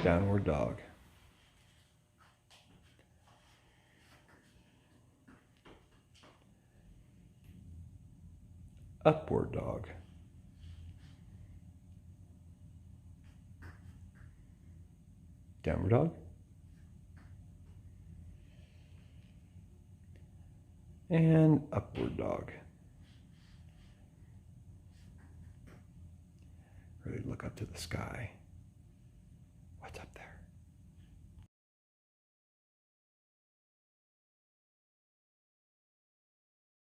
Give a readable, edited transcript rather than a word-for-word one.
Downward dog. Upward dog. Downward dog. And upward dog. Really look up to the sky.